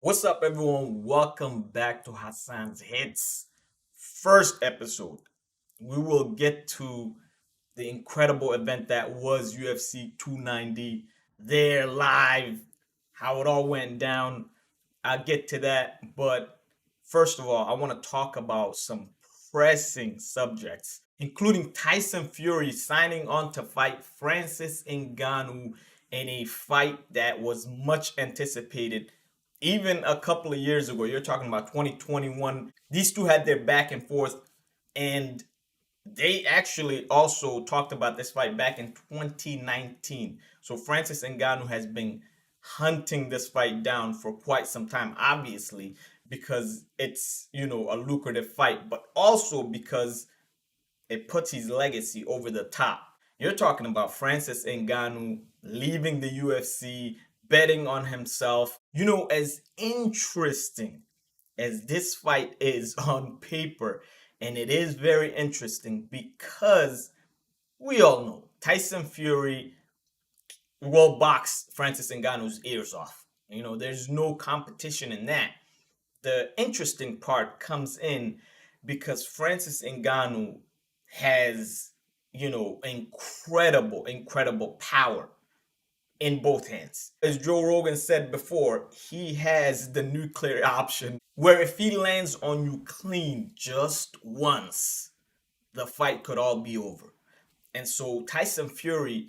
What's up, everyone? Welcome back to Hassan's Hits. First episode. We will get to the incredible event that was UFC 290, there live, how it all went down. I'll get to that. But first of all, I want to talk about some pressing subjects, including Tyson Fury signing on to fight Francis Ngannou in a fight that was much anticipated even a couple of years ago. You're talking about 2021. These two had their back and forth, and they actually also talked about this fight back in 2019. So Francis Ngannou has been hunting this fight down for quite some time, obviously, because it's, a lucrative fight, but also because it puts his legacy over the top. You're talking about Francis Ngannou leaving the UFC, betting on himself. As interesting as this fight is on paper, and it is very interesting because we all know Tyson Fury will box Francis Ngannou's ears off. There's no competition in that. The interesting part comes in because Francis Ngannou has, incredible power in both hands. As Joe Rogan said before, he has the nuclear option where if he lands on you clean just once, the fight could all be over. And so Tyson Fury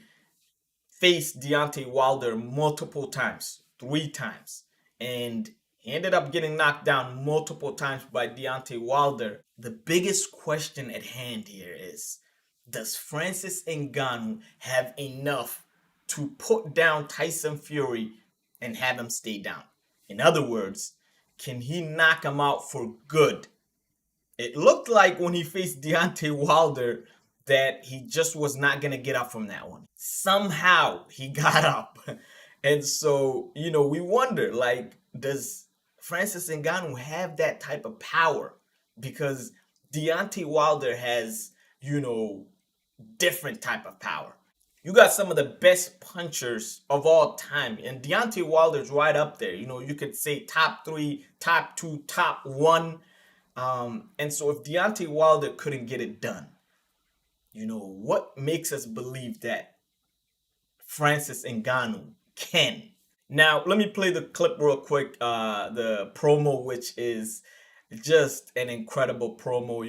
faced Deontay Wilder multiple times, 3 times, and he ended up getting knocked down multiple times by Deontay Wilder. The biggest question at hand here is, does Francis Ngannou have enough to put down Tyson Fury and have him stay down? In other words, can he knock him out for good? It looked like when he faced Deontay Wilder that he just was not going to get up from that one. Somehow he got up. And so, we wonder, like, does Francis Ngannou have that type of power? Because Deontay Wilder has, different type of power. You got some of the best punchers of all time, and Deontay Wilder's right up there. You could say top 3, top 2, top 1. And so if Deontay Wilder couldn't get it done, what makes us believe that Francis Ngannou can? Now, let me play the clip real quick. The promo, which is just an incredible promo.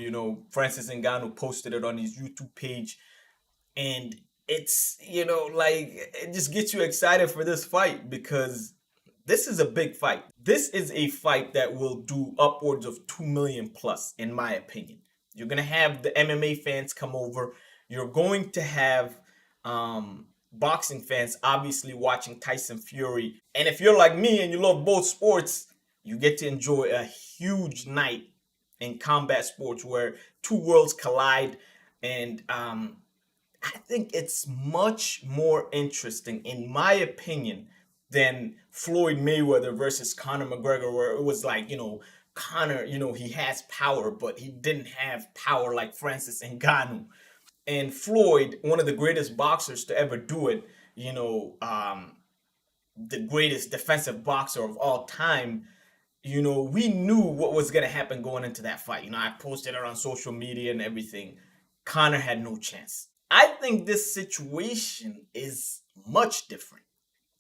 Francis Ngannou posted it on his YouTube page, and it's, like, it just gets you excited for this fight because this is a big fight. This is a fight that will do upwards of 2 million plus, in my opinion. You're going to have the MMA fans come over. You're going to have boxing fans obviously watching Tyson Fury. And if you're like me and you love both sports, you get to enjoy a huge night in combat sports where two worlds collide. And I think it's much more interesting, in my opinion, than Floyd Mayweather versus Conor McGregor, where it was like, Conor, he has power, but he didn't have power like Francis Ngannou. And Floyd, one of the greatest boxers to ever do it, the greatest defensive boxer of all time, we knew what was going to happen going into that fight. I posted it on social media and everything. Conor had no chance. I think this situation is much different.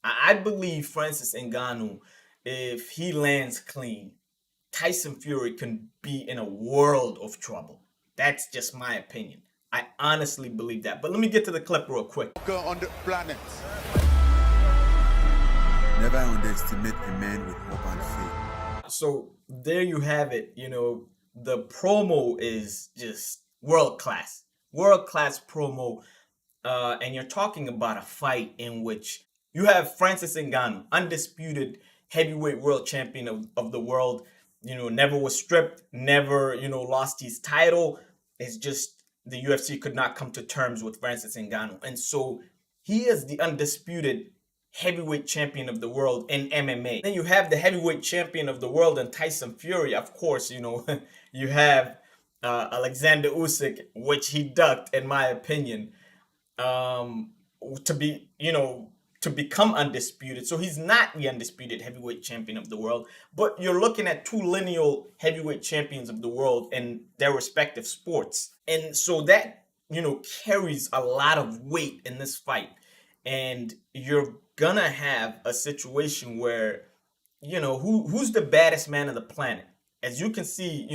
I believe Francis Ngannou, if he lands clean, Tyson Fury can be in a world of trouble. That's just my opinion. I honestly believe that. But let me get to the clip real quick. Go on the planet. Never underestimate a man with hope and faith. So there you have it. The promo is just world class. World class promo. And you're talking about a fight in which you have Francis Ngannou, undisputed heavyweight world champion of the world, never was stripped, never, lost his title. It's just the UFC could not come to terms with Francis Ngannou. And so he is the undisputed heavyweight champion of the world in MMA. Then you have the heavyweight champion of the world in Tyson Fury. Of course, you have Alexander Usyk, which he ducked, in my opinion, to be, to become undisputed. So he's not the undisputed heavyweight champion of the world, but you're looking at two lineal heavyweight champions of the world in their respective sports. And so that, carries a lot of weight in this fight. And you're gonna have a situation where, who's the baddest man on the planet? As you can see,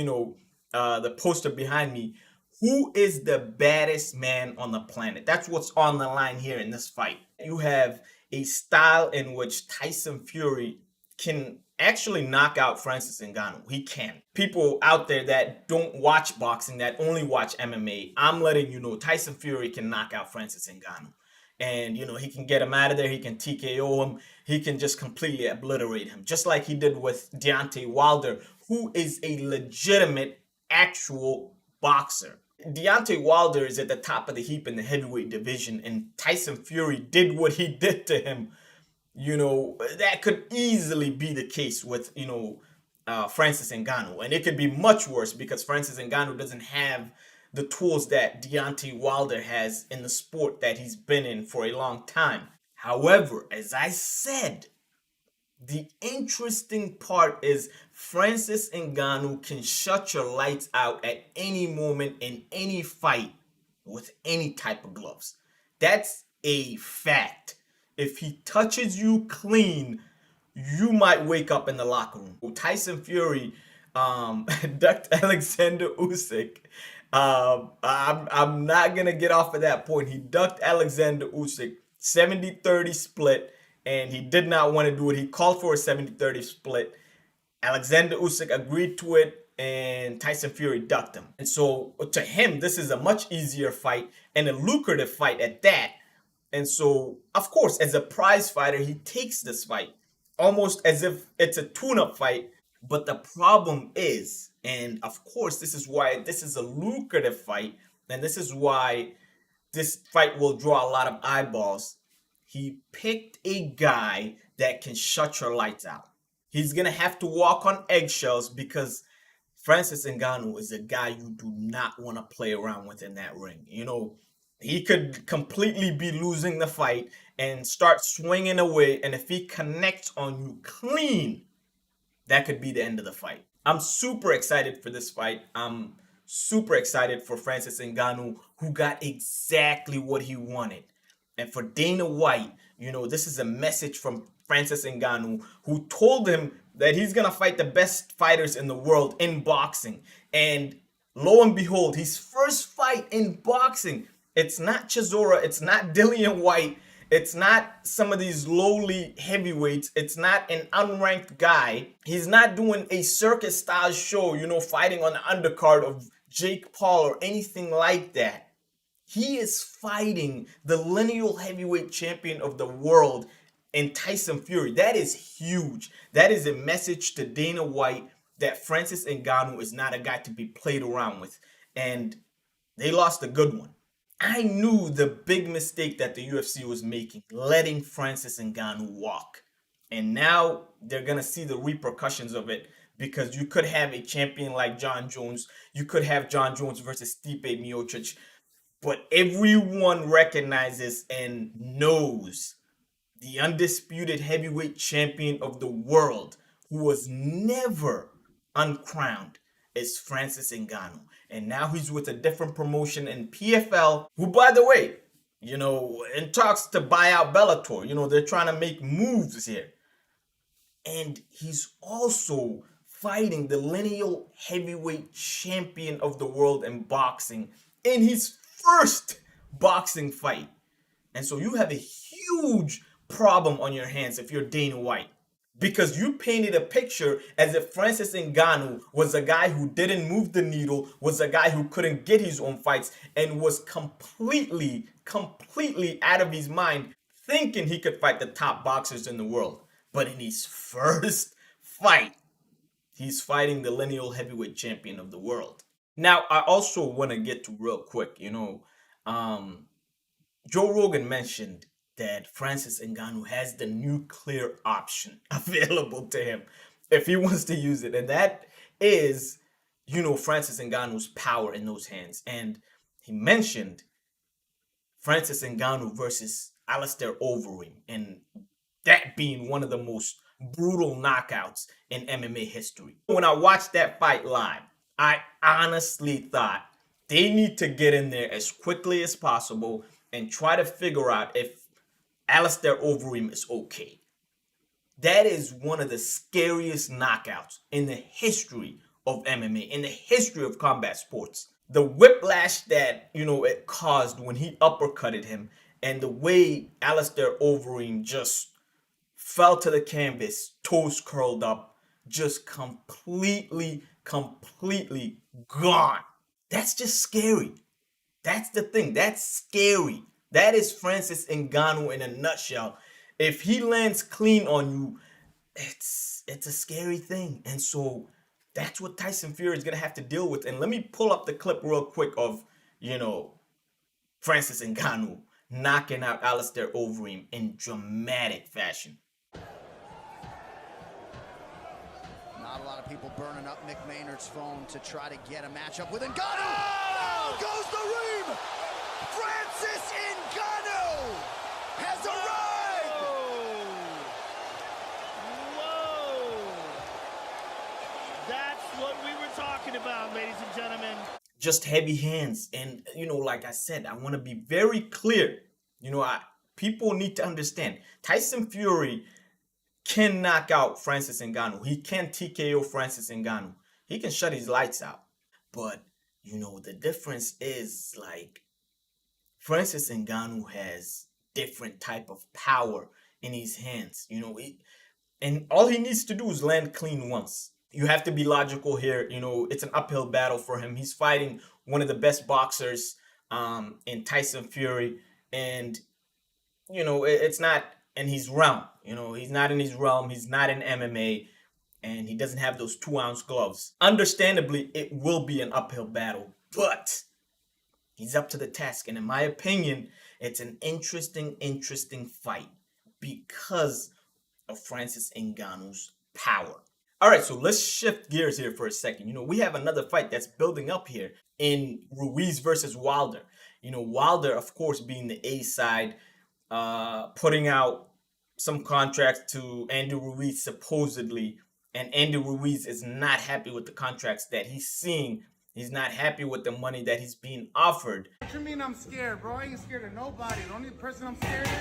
the poster behind me, who is the baddest man on the planet? That's what's on the line here in this fight. You have a style in which Tyson Fury can actually knock out Francis Ngannou. He can. People out there that don't watch boxing, that only watch MMA, I'm letting you know Tyson Fury can knock out Francis Ngannou. And, he can get him out of there. He can TKO him. He can just completely obliterate him. Just like he did with Deontay Wilder, who is a legitimate, actual boxer. Deontay Wilder is at the top of the heap in the heavyweight division, and Tyson Fury did what he did to him. That could easily be the case with, Francis Ngannou. And it could be much worse because Francis Ngannou doesn't have the tools that Deontay Wilder has in the sport that he's been in for a long time. However, as I said, the interesting part is Francis Ngannou can shut your lights out at any moment in any fight with any type of gloves. That's a fact. If he touches you clean, you might wake up in the locker room. Tyson Fury ducked Alexander Usyk. I'm not going to get off of that point. He ducked Alexander Usyk, 70-30 split, and he did not want to do it. He called for a 70-30 split. Alexander Usyk agreed to it, and Tyson Fury ducked him. And so to him, this is a much easier fight and a lucrative fight at that. And so, of course, as a prize fighter, he takes this fight almost as if it's a tune-up fight. But the problem is, and of course, this is why this is a lucrative fight, and this is why this fight will draw a lot of eyeballs. He picked a guy that can shut your lights out. He's going to have to walk on eggshells because Francis Ngannou is a guy you do not want to play around with in that ring. He could completely be losing the fight and start swinging away. And if he connects on you clean, that could be the end of the fight. I'm super excited for this fight. I'm super excited for Francis Ngannou, who got exactly what he wanted. And for Dana White, this is a message from Francis Ngannou, who told him that he's going to fight the best fighters in the world in boxing. And lo and behold, his first fight in boxing, it's not Chisora, it's not Dillian White, it's not some of these lowly heavyweights, it's not an unranked guy. He's not doing a circus-style show, fighting on the undercard of Jake Paul or anything like that. He is fighting the lineal heavyweight champion of the world in Tyson Fury. That is huge. That is a message to Dana White that Francis Ngannou is not a guy to be played around with. And they lost a good one. I knew the big mistake that the UFC was making, letting Francis Ngannou walk. And now they're going to see the repercussions of it, because you could have a champion like Jon Jones. You could have Jon Jones versus Stipe Miocic. But everyone recognizes and knows the undisputed heavyweight champion of the world, who was never uncrowned, is Francis Ngannou. And now he's with a different promotion in PFL, who, by the way, in talks to buy out Bellator. They're trying to make moves here. And he's also fighting the lineal heavyweight champion of the world in boxing in his first boxing fight. And so you have a huge problem on your hands if you're Dana White, because you painted a picture as if Francis Ngannou was a guy who didn't move the needle, was a guy who couldn't get his own fights, and was completely out of his mind thinking he could fight the top boxers in the world. But in his first fight, he's fighting the lineal heavyweight champion of the world. Now, I also want to get to real quick, Joe Rogan mentioned that Francis Ngannou has the nuclear option available to him if he wants to use it. And that is, Francis Ngannou's power in those hands. And he mentioned Francis Ngannou versus Alistair Overeem, and that being one of the most brutal knockouts in MMA history. When I watched that fight live, I honestly thought they need to get in there as quickly as possible and try to figure out if Alistair Overeem is okay. That is one of the scariest knockouts in the history of MMA, in the history of combat sports. The whiplash that, it caused when he uppercutted him, and the way Alistair Overeem just fell to the canvas, toes curled up, just completely gone. That's just scary. That's the thing. That's scary. That is Francis Ngannou in a nutshell. If he lands clean on you, it's a scary thing. And so that's what Tyson Fury is gonna have to deal with. And let me pull up the clip real quick of, Francis Ngannou knocking out Alistair Overeem in dramatic fashion. Not a lot of people burning up Mick Maynard's phone to try to get a matchup with Ngannou. Oh! Down goes the Reem! Francis Ngannou has arrived! Whoa! That's what we were talking about, ladies and gentlemen. Just heavy hands. And, like I said, I want to be very clear. People need to understand. Tyson Fury can knock out Francis Ngannou. He can TKO Francis Ngannou. He can shut his lights out. But, the difference is, like, Francis Ngannou has different type of power in his hands. And all he needs to do is land clean once. You have to be logical here. It's an uphill battle for him. He's fighting one of the best boxers in Tyson Fury. And, it's not in his realm. He's not in his realm. He's not in MMA. And he doesn't have those 2-ounce gloves. Understandably, it will be an uphill battle. But he's up to the task. And in my opinion, it's an interesting fight because of Francis Ngannou's power. All right, so let's shift gears here for a second. We have another fight that's building up here in Ruiz versus Wilder. Wilder, of course, being the A side, putting out some contracts to Andy Ruiz supposedly, and Andy Ruiz is not happy with the contracts that he's seeing. He's not happy with the money that he's being offered. What you mean I'm scared, bro? I ain't scared of nobody. The only person I'm scared is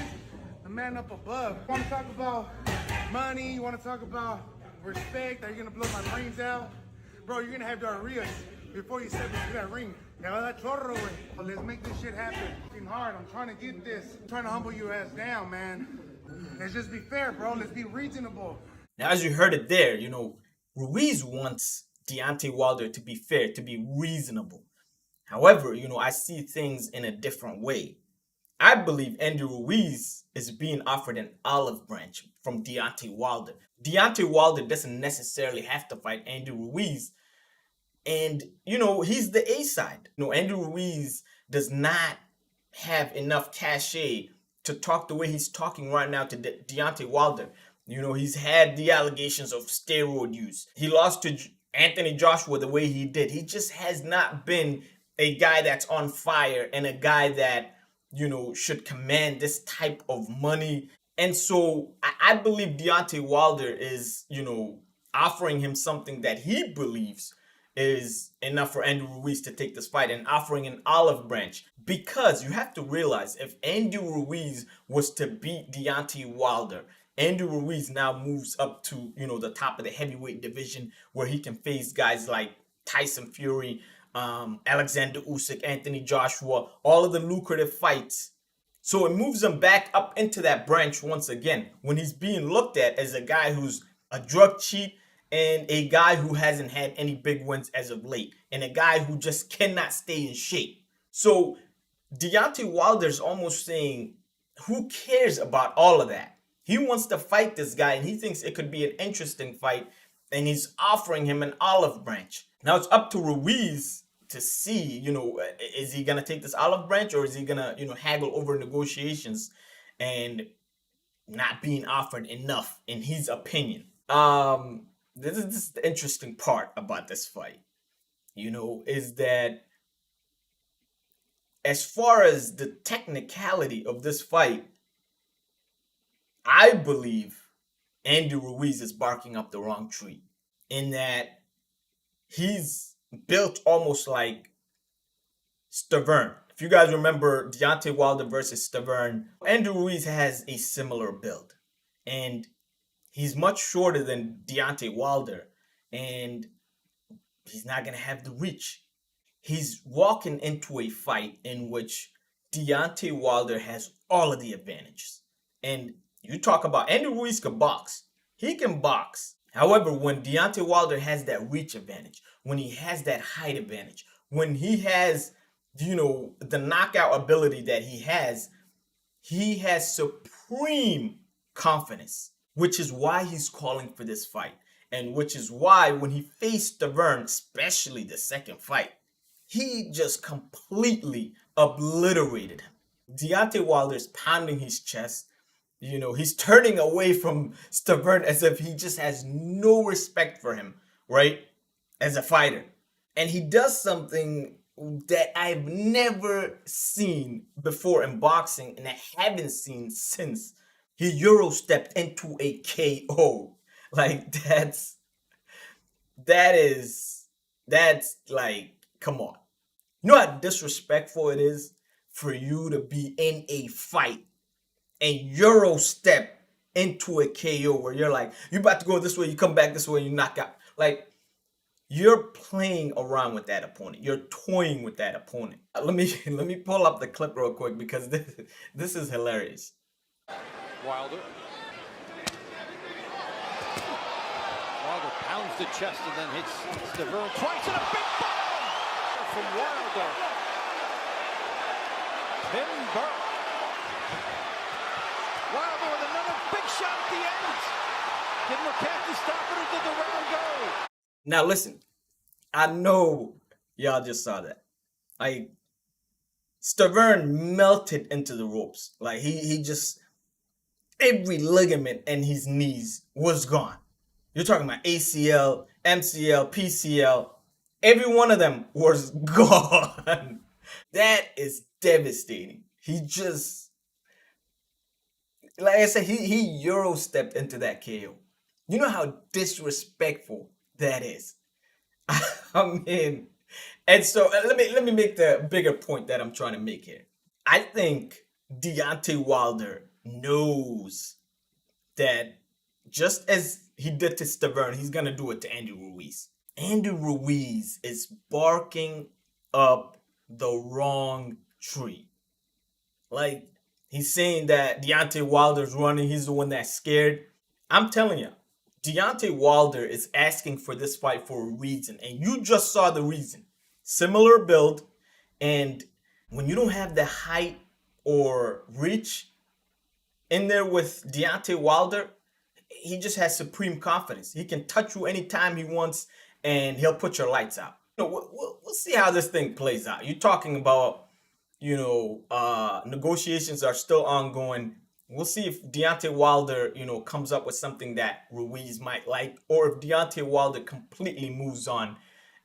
the man up above. You want to talk about money? You want to talk about respect? Are you going to blow my brains out? Bro, you're going to have diarrhea before you step into that ring. Let's make this shit happen. It's hard. I'm trying to get this. I'm trying to humble your ass down, man. Let's just be fair, bro. Let's be reasonable. Now, as you heard it there, Ruiz wants Deontay Wilder to be fair, to be reasonable. However, I see things in a different way. I believe Andy Ruiz is being offered an olive branch from Deontay Wilder. Deontay Wilder doesn't necessarily have to fight Andy Ruiz. And, he's the A side. Andy Ruiz does not have enough cachet to talk the way he's talking right now to Deontay Wilder. He's had the allegations of steroid use. He lost to Anthony Joshua the way he did. He just has not been a guy that's on fire and a guy that, should command this type of money. And so I believe Deontay Wilder is, offering him something that he believes is enough for Andy Ruiz to take this fight, and offering an olive branch. Because you have to realize, if Andy Ruiz was to beat Deontay Wilder, Andy Ruiz now moves up to, the top of the heavyweight division, where he can face guys like Tyson Fury, Alexander Usyk, Anthony Joshua, all of the lucrative fights. So it moves him back up into that branch once again, when he's being looked at as a guy who's a drug cheat, and a guy who hasn't had any big wins as of late, and a guy who just cannot stay in shape. So Deontay Wilder's almost saying, who cares about all of that? He wants to fight this guy, and he thinks it could be an interesting fight, and he's offering him an olive branch. Now it's up to Ruiz to see, is he going to take this olive branch, or is he going to, haggle over negotiations and not being offered enough, in his opinion. This is the interesting part about this fight, is that as far as the technicality of this fight, I believe Andy Ruiz is barking up the wrong tree in that he's built almost like Stavern. If you guys remember Deontay Wilder versus Stavern, Andy Ruiz has a similar build. And he's much shorter than Deontay Wilder. And he's not going to have the reach. He's walking into a fight in which Deontay Wilder has all of the advantages. And you talk about Andy Ruiz can box. He can box. However, when Deontay Wilder has that reach advantage, when he has that height advantage, when he has, the knockout ability that he has supreme confidence, which is why he's calling for this fight. And which is why when he faced Stavern, especially the second fight, he just completely obliterated him. Deontay Wilder's pounding his chest. He's turning away from Stavern as if he just has no respect for him, right? As a fighter. And he does something that I've never seen before in boxing and I haven't seen since. He Euro stepped into a KO. Like that's like, come on. You know how disrespectful it is for you to be in a fight and Euro step into a KO where you're like, you're about to go this way, you come back this way, you knock out. Like, you're playing around with that opponent. You're toying with that opponent. Let me pull up the clip real quick because this is hilarious. Wilder pounds the chest and then hits Stavern twice and a big bomb from Wilder. Timber. Wilder with another big shot at the end. Did McCarthy stop it or did the round go? Now listen, I know y'all just saw that. Like, Stavern melted into the ropes. Like he just, every ligament in his knees was gone. You're talking about ACL, MCL, PCL. Every one of them was gone. That is devastating. He just, like I said, he Euro stepped into that KO. You know how disrespectful that is. I mean, and so let me make the bigger point that I'm trying to make here. I think Deontay Wilder knows that just as he did to Stavern, he's gonna do it to Andy Ruiz. Andy Ruiz is barking up the wrong tree. Like, he's saying that Deontay Wilder's running, he's the one that's scared. I'm telling you, Deontay Wilder is asking for this fight for a reason, and you just saw the reason. Similar build, and when you don't have the height or reach in there with Deontay Wilder, he just has supreme confidence. He can touch you anytime he wants, and he'll put your lights out. We'll see how this thing plays out. You're talking about, negotiations are still ongoing. We'll see if Deontay Wilder, comes up with something that Ruiz might like, or if Deontay Wilder completely moves on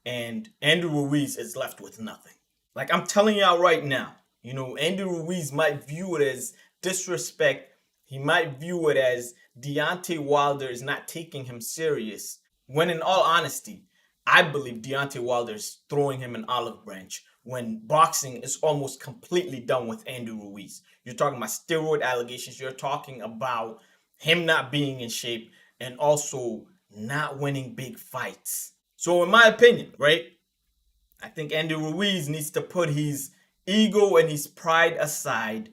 and Andy Ruiz is left with nothing. Like, I'm telling y'all right now, Andy Ruiz might view it as disrespect. He might view it as Deontay Wilder is not taking him serious. When in all honesty, I believe Deontay Wilder is throwing him an olive branch when boxing is almost completely done with Andy Ruiz. You're talking about steroid allegations. You're talking about him not being in shape and also not winning big fights. So in my opinion, right, I think Andy Ruiz needs to put his ego and his pride aside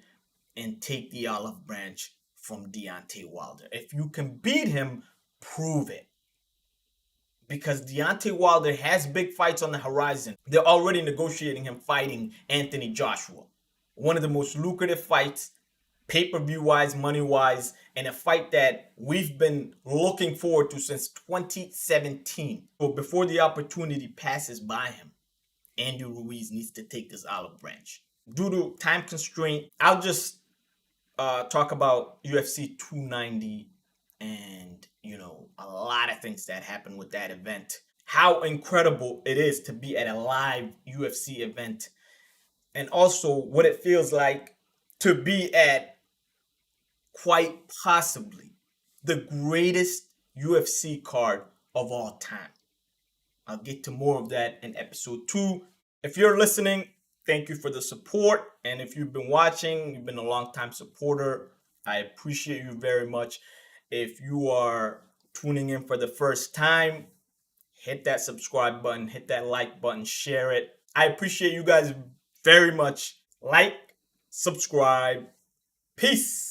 and take the olive branch from Deontay Wilder. If you can beat him, prove it. Because Deontay Wilder has big fights on the horizon. They're already negotiating him fighting Anthony Joshua. One of the most lucrative fights, pay-per-view wise, money wise, and a fight that we've been looking forward to since 2017. So before the opportunity passes by him, Andy Ruiz needs to take this olive branch. Due to time constraint, I'll just talk about UFC 290 and, a lot of things that happened with that event. How incredible it is to be at a live UFC event. And also what it feels like to be at quite possibly the greatest UFC card of all time. I'll get to more of that in episode 2. If you're listening, thank you for the support. And if you've been watching, you've been a long-time supporter, I appreciate you very much. If you are tuning in for the first time, hit that subscribe button, hit that like button, share it. I appreciate you guys very much. Like, subscribe. Peace.